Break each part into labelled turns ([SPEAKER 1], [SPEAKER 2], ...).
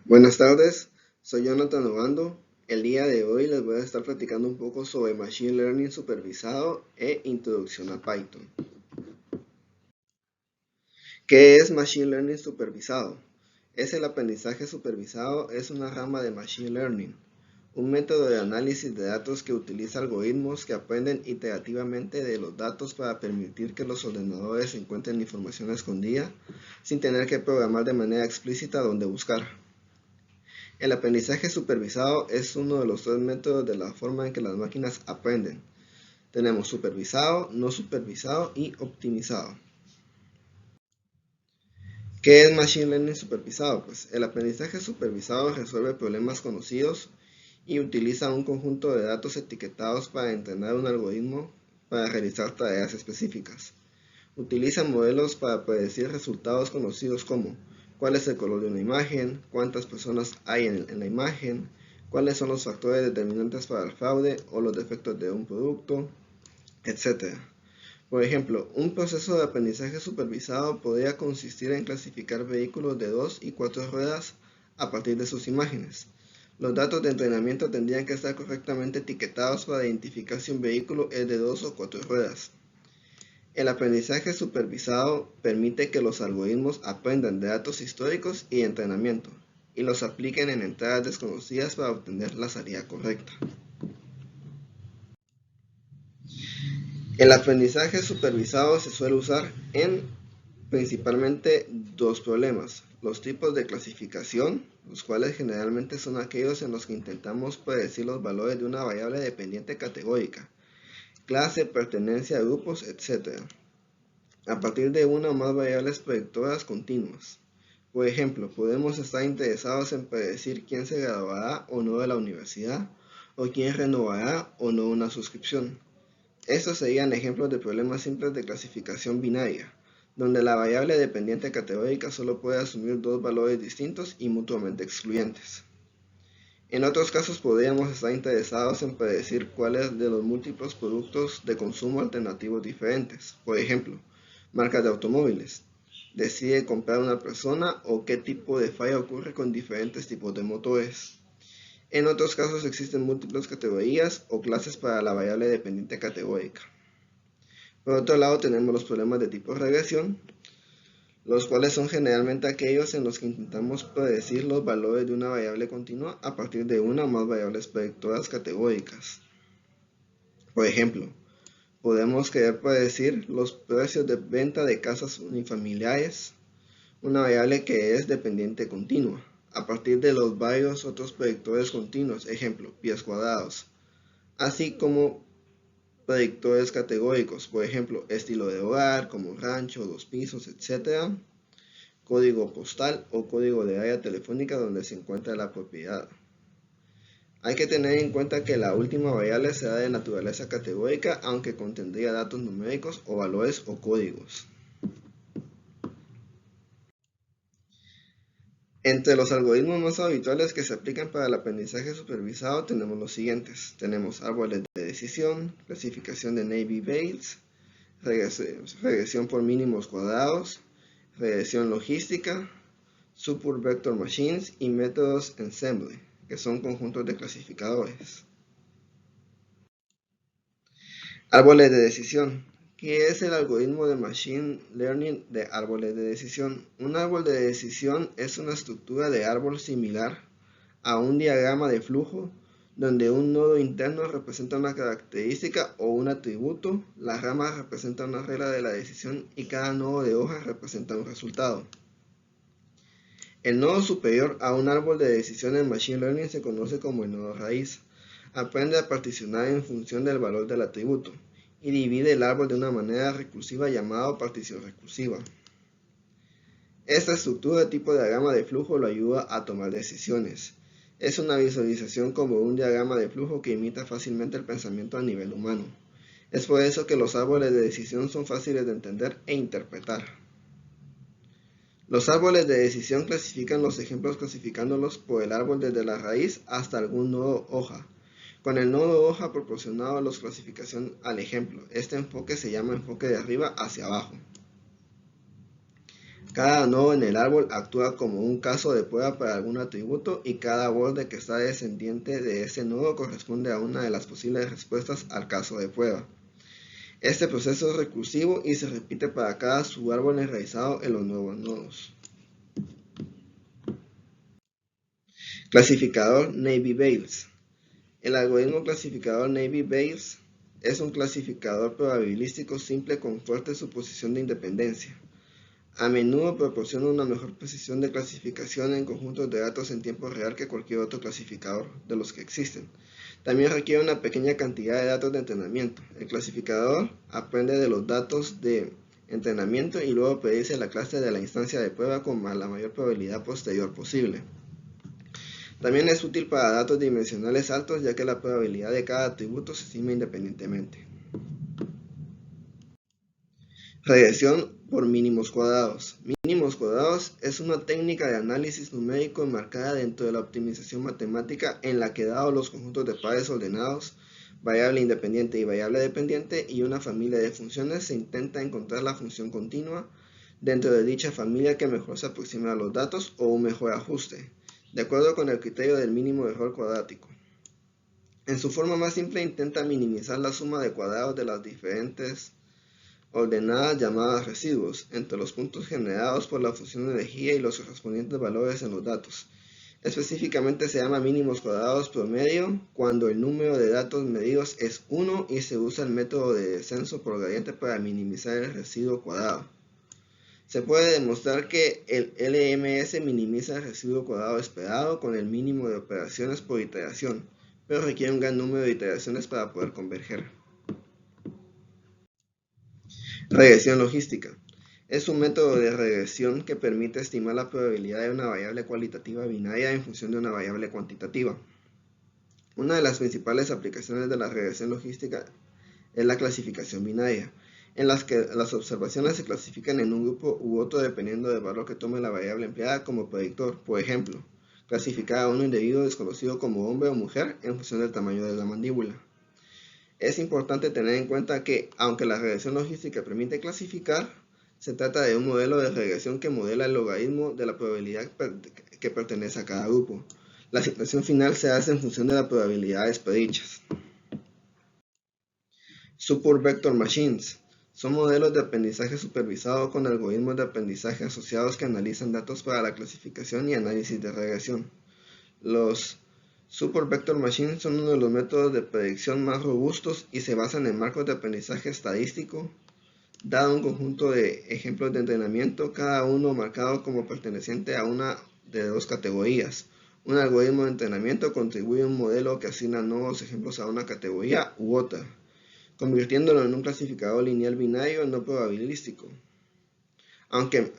[SPEAKER 1] Buenas tardes, soy Jonathan Obando. El día de hoy les voy a estar platicando un poco sobre Machine Learning supervisado e introducción a Python. ¿Qué es Machine Learning supervisado? El aprendizaje supervisado, es una rama de Machine Learning, un método de análisis de datos que utiliza algoritmos que aprenden iterativamente de los datos para permitir que los ordenadores encuentren información escondida sin tener que programar de manera explícita dónde buscar. El aprendizaje supervisado es uno de los tres métodos de la forma en que las máquinas aprenden. Tenemos supervisado, no supervisado y optimizado. ¿Qué es Machine Learning supervisado? Pues el aprendizaje supervisado resuelve problemas conocidos y utiliza un conjunto de datos etiquetados para entrenar un algoritmo para realizar tareas específicas. Utiliza modelos para predecir resultados conocidos como cuál es el color de una imagen, cuántas personas hay en la imagen, cuáles son los factores determinantes para el fraude o los defectos de un producto, etc. Por ejemplo, un proceso de aprendizaje supervisado podría consistir en clasificar vehículos de 2 y 4 ruedas a partir de sus imágenes. Los datos de entrenamiento tendrían que estar correctamente etiquetados para identificar si un vehículo es de 2 o 4 ruedas. El aprendizaje supervisado permite que los algoritmos aprendan de datos históricos y de entrenamiento, y los apliquen en entradas desconocidas para obtener la salida correcta. El aprendizaje supervisado se suele usar en principalmente dos problemas: los tipos de clasificación, los cuales generalmente son aquellos en los que intentamos predecir los valores de una variable dependiente categórica, clase, pertenencia a grupos, etc., a partir de una o más variables predictoras continuas. Por ejemplo, podemos estar interesados en predecir quién se graduará o no de la universidad, o quién renovará o no una suscripción. Estos serían ejemplos de problemas simples de clasificación binaria, donde la variable dependiente categórica solo puede asumir dos valores distintos y mutuamente excluyentes. En otros casos podríamos estar interesados en predecir cuáles de los múltiples productos de consumo alternativos diferentes, por ejemplo, marcas de automóviles, decide comprar una persona o qué tipo de falla ocurre con diferentes tipos de motores. En otros casos existen múltiples categorías o clases para la variable dependiente categórica. Por otro lado tenemos los problemas de tipo regresión, los cuales son generalmente aquellos en los que intentamos predecir los valores de una variable continua a partir de una o más variables predictoras categóricas. Por ejemplo, podemos querer predecir los precios de venta de casas unifamiliares, una variable que es dependiente continua, a partir de los varios otros predictores continuos, ejemplo, pies cuadrados, así como predictores categóricos, por ejemplo, estilo de hogar, como rancho, dos pisos, etc., código postal o código de área telefónica donde se encuentra la propiedad. Hay que tener en cuenta que la última variable será de naturaleza categórica, aunque contendría datos numéricos o valores o códigos. Entre los algoritmos más habituales que se aplican para el aprendizaje supervisado tenemos los siguientes. Tenemos árboles de decisión, clasificación de Naive Bayes, regresión por mínimos cuadrados, regresión logística, Support Vector Machines y métodos Ensemble, que son conjuntos de clasificadores. Árboles de decisión. ¿Qué es el algoritmo de Machine Learning de árboles de decisión? Un árbol de decisión es una estructura de árbol similar a un diagrama de flujo donde un nodo interno representa una característica o un atributo, las ramas representan una regla de la decisión y cada nodo de hoja representa un resultado. El nodo superior a un árbol de decisión en Machine Learning se conoce como el nodo raíz. Aprende a particionar en función del valor del atributo y divide el árbol de una manera recursiva llamada partición recursiva. Esta estructura de tipo diagrama de flujo lo ayuda a tomar decisiones. Es una visualización como un diagrama de flujo que imita fácilmente el pensamiento a nivel humano. Es por eso que los árboles de decisión son fáciles de entender e interpretar. Los árboles de decisión clasifican los ejemplos clasificándolos por el árbol desde la raíz hasta algún nodo hoja, con el nodo hoja proporcionado a la clasificación al ejemplo. Este enfoque se llama enfoque de arriba hacia abajo. Cada nodo en el árbol actúa como un caso de prueba para algún atributo y cada borde que está descendiente de ese nodo corresponde a una de las posibles respuestas al caso de prueba. Este proceso es recursivo y se repite para cada subárbol enraizado en los nuevos nodos. Clasificador Navy-Bayes. El algoritmo clasificador Navy-Bayes es un clasificador probabilístico simple con fuerte suposición de independencia. A menudo proporciona una mejor precisión de clasificación en conjuntos de datos en tiempo real que cualquier otro clasificador de los que existen. También requiere una pequeña cantidad de datos de entrenamiento. El clasificador aprende de los datos de entrenamiento y luego predice la clase de la instancia de prueba con la mayor probabilidad posterior posible. También es útil para datos dimensionales altos, ya que la probabilidad de cada atributo se estima independientemente. Regresión por mínimos cuadrados. Mínimos cuadrados es una técnica de análisis numérico enmarcada dentro de la optimización matemática en la que, dados los conjuntos de pares ordenados, variable independiente y variable dependiente y una familia de funciones, se intenta encontrar la función continua dentro de dicha familia que mejor se aproxima a los datos o un mejor ajuste, de acuerdo con el criterio del mínimo error cuadrático. En su forma más simple intenta minimizar la suma de cuadrados de las diferentes ordenadas llamadas residuos entre los puntos generados por la función de energía y los correspondientes valores en los datos. Específicamente se llama mínimos cuadrados promedio cuando el número de datos medidos es 1 y se usa el método de descenso por gradiente para minimizar el residuo cuadrado. Se puede demostrar que el LMS minimiza el residuo cuadrado esperado con el mínimo de operaciones por iteración, pero requiere un gran número de iteraciones para poder converger. Regresión logística. Es un método de regresión que permite estimar la probabilidad de una variable cualitativa binaria en función de una variable cuantitativa. Una de las principales aplicaciones de la regresión logística es la clasificación binaria, en las que las observaciones se clasifican en un grupo u otro dependiendo del valor que tome la variable empleada como predictor. Por ejemplo, clasificar a un individuo desconocido como hombre o mujer en función del tamaño de la mandíbula. Es importante tener en cuenta que, aunque la regresión logística permite clasificar, se trata de un modelo de regresión que modela el logaritmo de la probabilidad que pertenece a cada grupo. La asignación final se hace en función de las probabilidades predichas. Support Vector Machines son modelos de aprendizaje supervisado con algoritmos de aprendizaje asociados que analizan datos para la clasificación y análisis de regresión. Los Support Vector Machines son uno de los métodos de predicción más robustos y se basan en marcos de aprendizaje estadístico, dado un conjunto de ejemplos de entrenamiento, cada uno marcado como perteneciente a una de dos categorías. Un algoritmo de entrenamiento contribuye a un modelo que asigna nuevos ejemplos a una categoría u otra, convirtiéndolo en un clasificador lineal binario no probabilístico. Aunque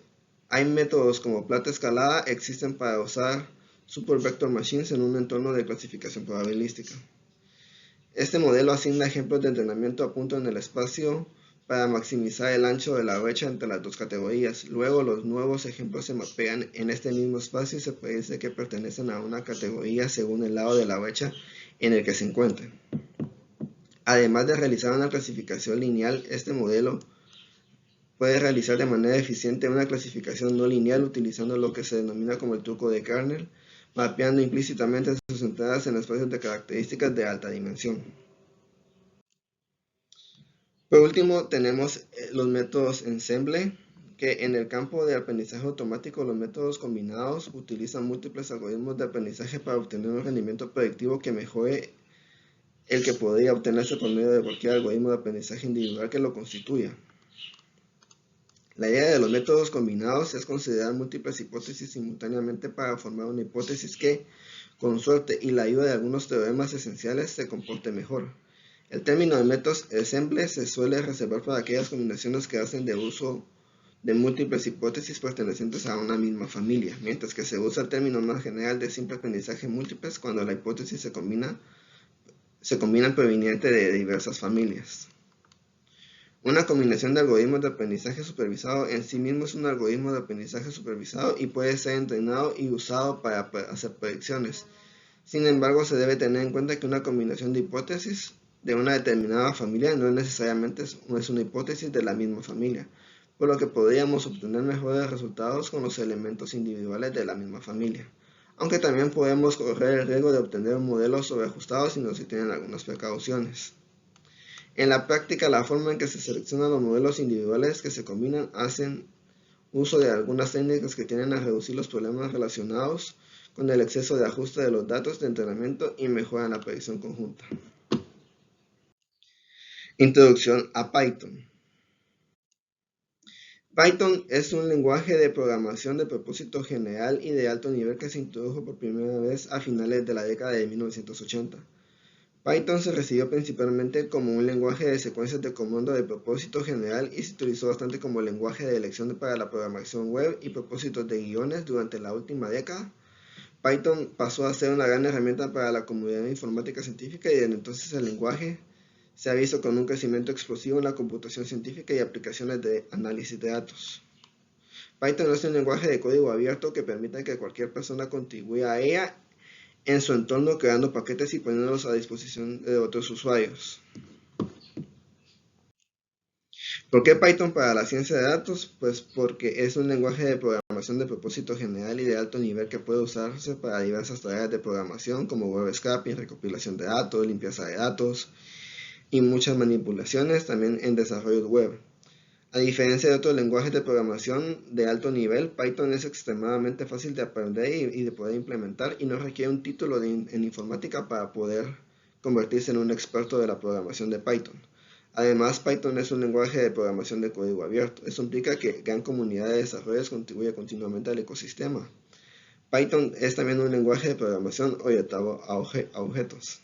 [SPEAKER 1] hay métodos como plata escalada, existen para usar Support Vector Machines en un entorno de clasificación probabilística. Este modelo asigna ejemplos de entrenamiento a punto en el espacio para maximizar el ancho de la brecha entre las dos categorías. Luego los nuevos ejemplos se mapean en este mismo espacio y se predice que pertenecen a una categoría según el lado de la brecha en el que se encuentren. Además de realizar una clasificación lineal, este modelo puede realizar de manera eficiente una clasificación no lineal utilizando lo que se denomina como el truco de kernel, mapeando implícitamente sus entradas en espacios de características de alta dimensión. Por último, tenemos los métodos ensemble, que en el campo de aprendizaje automático los métodos combinados utilizan múltiples algoritmos de aprendizaje para obtener un rendimiento predictivo que mejore el que podría obtenerse por medio de cualquier algoritmo de aprendizaje individual que lo constituya. La idea de los métodos combinados es considerar múltiples hipótesis simultáneamente para formar una hipótesis que, con suerte y la ayuda de algunos teoremas esenciales, se comporte mejor. El término de métodos ensemble se suele reservar para aquellas combinaciones que hacen de uso de múltiples hipótesis pertenecientes a una misma familia, mientras que se usa el término más general de simple aprendizaje múltiples cuando la hipótesis se combinan provenientes de diversas familias. Una combinación de algoritmos de aprendizaje supervisado en sí mismo es un algoritmo de aprendizaje supervisado y puede ser entrenado y usado para hacer predicciones. Sin embargo, se debe tener en cuenta que una combinación de hipótesis de una determinada familia no necesariamente es una hipótesis de la misma familia. por lo que podríamos obtener mejores resultados con los elementos individuales de la misma familia, aunque también podemos correr el riesgo de obtener modelos sobreajustados si no se tienen algunas precauciones. En la práctica, la forma en que se seleccionan los modelos individuales que se combinan hacen uso de algunas técnicas que tienden a reducir los problemas relacionados con el exceso de ajuste de los datos de entrenamiento y mejoran la predicción conjunta. Introducción a Python. Python es un lenguaje de programación de propósito general y de alto nivel que se introdujo por primera vez a finales de la década de 1980. Python se recibió principalmente como un lenguaje de secuencias de comando de propósito general y se utilizó bastante como lenguaje de elección para la programación web y propósitos de guiones durante la última década. Python pasó a ser una gran herramienta para la comunidad informática científica y desde entonces el lenguaje se ha visto con un crecimiento explosivo en la computación científica y aplicaciones de análisis de datos. Python es un lenguaje de código abierto que permite que cualquier persona contribuya a ella en su entorno creando paquetes y poniéndolos a disposición de otros usuarios. ¿Por qué Python para la ciencia de datos? Pues porque es un lenguaje de programación de propósito general y de alto nivel que puede usarse para diversas tareas de programación como web scraping, recopilación de datos, limpieza de datos y muchas manipulaciones también en desarrollo web. A diferencia de otros lenguajes de programación de alto nivel, Python es extremadamente fácil de aprender y de poder implementar y no requiere un título en informática para poder convertirse en un experto de la programación de Python. Además, Python es un lenguaje de programación de código abierto. Eso implica que gran comunidad de desarrolladores contribuye continuamente al ecosistema. Python es también un lenguaje de programación orientado a objetos.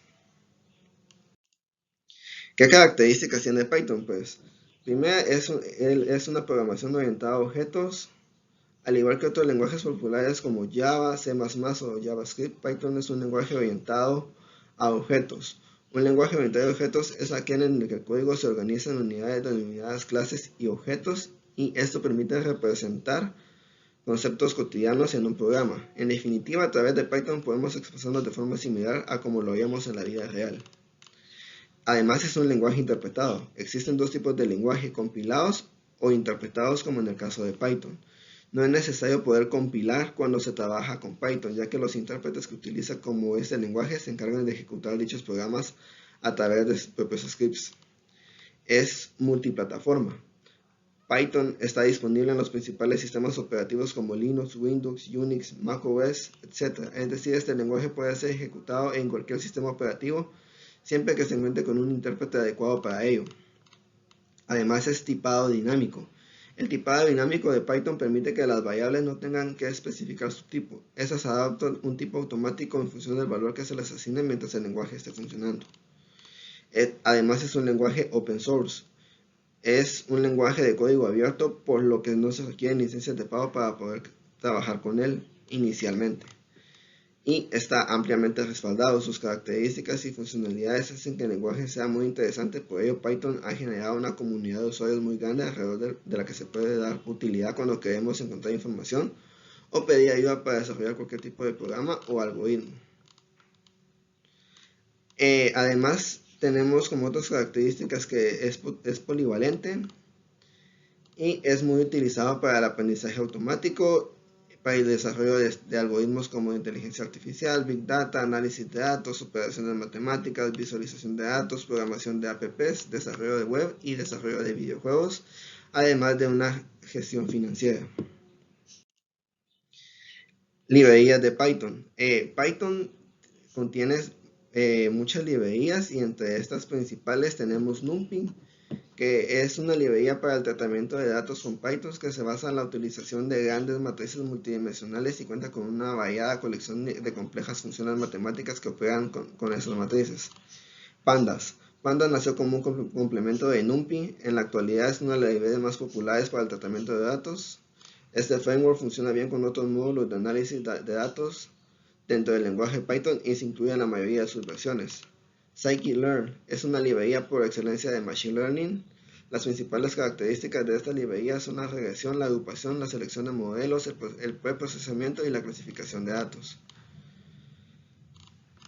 [SPEAKER 1] ¿Qué características tiene Python? Pues, primero es una programación orientada a objetos. Al igual que otros lenguajes populares como Java, C++ o JavaScript, Python es un lenguaje orientado a objetos. Un lenguaje orientado a objetos es aquel en el que el código se organiza en unidades denominadas clases y objetos, y esto permite representar conceptos cotidianos en un programa. En definitiva, a través de Python podemos expresarnos de forma similar a como lo haríamos en la vida real. Además, es un lenguaje interpretado. Existen dos tipos de lenguaje, compilados o interpretados, como en el caso de Python. No es necesario poder compilar cuando se trabaja con Python, ya que los intérpretes que utiliza como este lenguaje se encargan de ejecutar dichos programas a través de sus propios scripts. Es multiplataforma. Python está disponible en los principales sistemas operativos como Linux, Windows, Unix, macOS, etc. Es decir, este lenguaje puede ser ejecutado en cualquier sistema operativo siempre que se encuentre con un intérprete adecuado para ello. Además, es tipado dinámico. El tipado dinámico de Python permite que las variables no tengan que especificar su tipo. Estas adaptan un tipo automático en función del valor que se les asigne mientras el lenguaje esté funcionando. Además, es un lenguaje open source. Es un lenguaje de código abierto, por lo que no se requieren licencias de pago para poder trabajar con él inicialmente. Y está ampliamente respaldado. Sus características y funcionalidades hacen que el lenguaje sea muy interesante. Por ello, Python ha generado una comunidad de usuarios muy grande alrededor de la que se puede dar utilidad cuando queremos encontrar información o pedir ayuda para desarrollar cualquier tipo de programa o algoritmo. Además, tenemos como otras características que es polivalente y es muy utilizado para el aprendizaje automático, para el desarrollo de algoritmos como inteligencia artificial, big data, análisis de datos, operaciones matemáticas, visualización de datos, programación de apps, desarrollo de web y desarrollo de videojuegos, además de una gestión financiera. Librerías de Python. Python contiene muchas librerías y entre estas principales tenemos NumPy, que es una librería para el tratamiento de datos con Python que se basa en la utilización de grandes matrices multidimensionales y cuenta con una variada colección de complejas funciones matemáticas que operan con esas matrices. Pandas. Pandas nació como un complemento de NumPy. En la actualidad es una de las librerías más populares para el tratamiento de datos. Este framework funciona bien con otros módulos de análisis de datos dentro del lenguaje Python y se incluye en la mayoría de sus versiones. Scikit-learn es una librería por excelencia de Machine Learning. Las principales características de esta librería son la regresión, la agrupación, la selección de modelos, el preprocesamiento y la clasificación de datos.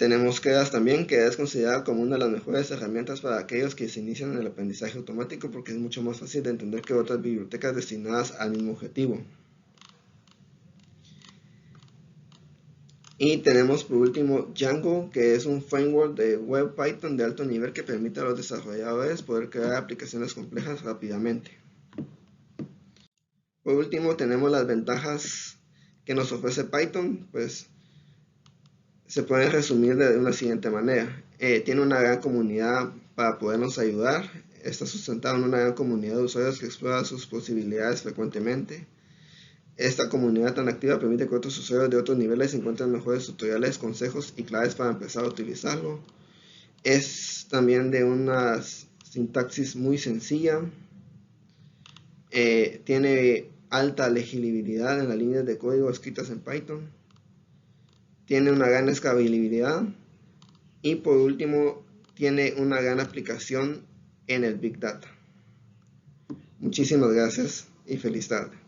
[SPEAKER 1] Tenemos Keras también, que es considerada como una de las mejores herramientas para aquellos que se inician en el aprendizaje automático porque es mucho más fácil de entender que otras bibliotecas destinadas al mismo objetivo. Y tenemos por último Django, que es un framework de web Python de alto nivel que permite a los desarrolladores poder crear aplicaciones complejas rápidamente. Por último tenemos las ventajas que nos ofrece Python, pues se pueden resumir de una siguiente manera. Tiene una gran comunidad para podernos ayudar, está sustentado en una gran comunidad de usuarios que explora sus posibilidades frecuentemente. Esta comunidad tan activa permite que otros usuarios de otros niveles encuentren mejores tutoriales, consejos y claves para empezar a utilizarlo. Es también de una sintaxis muy sencilla. Tiene alta legibilidad en las líneas de código escritas en Python. Tiene una gran escalabilidad. Y por último, tiene una gran aplicación en el Big Data. Muchísimas gracias y feliz tarde.